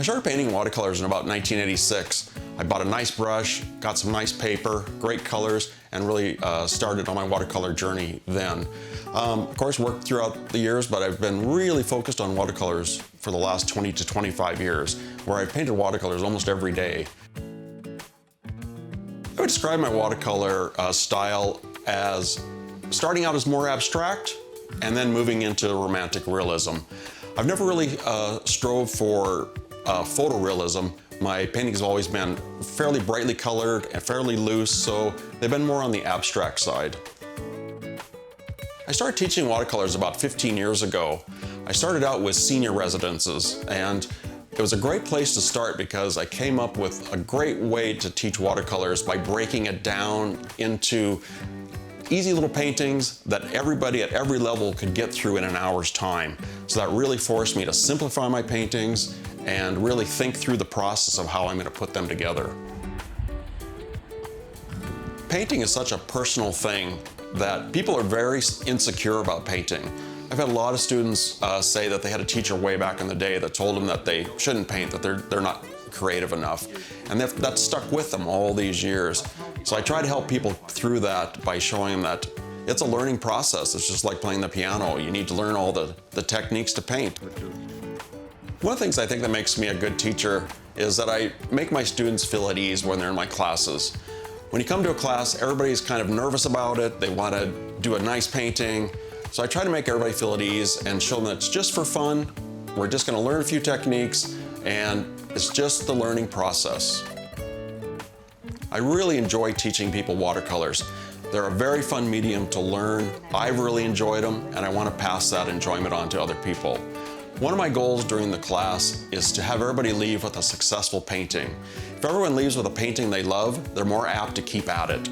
I started painting watercolors in about 1986. I bought a nice brush, got some nice paper, great colors, and really started on my watercolor journey then. Of course, worked throughout the years, but I've been really focused on watercolors for the last 20 to 25 years, where I've painted watercolors almost every day. I would describe my watercolor style as starting out as more abstract and then moving into romantic realism. I've never really strove for photorealism. My paintings have always been fairly brightly colored and fairly loose, so they've been more on the abstract side. I started teaching watercolors about 15 years ago. I started out with senior residences, and it was a great place to start because I came up with a great way to teach watercolors by breaking it down into easy little paintings that everybody at every level could get through in an hour's time. So that really forced me to simplify my paintings and really think through the process of how I'm going to put them together. Painting is such a personal thing that people are very insecure about painting. I've had a lot of students say that they had a teacher way back in the day that told them that they shouldn't paint, that they're not creative enough. And that's stuck with them all these years. So I try to help people through that by showing them that it's a learning process. It's just like playing the piano. You need to learn all the techniques to paint. One of the things I think that makes me a good teacher is that I make my students feel at ease when they're in my classes. When you come to a class, everybody's kind of nervous about it. They want to do a nice painting. So I try to make everybody feel at ease and show them that it's just for fun. We're just going to learn a few techniques, and it's just the learning process. I really enjoy teaching people watercolors. They're a very fun medium to learn. I've really enjoyed them, and I want to pass that enjoyment on to other people. One of my goals during the class is to have everybody leave with a successful painting. If everyone leaves with a painting they love, they're more apt to keep at it.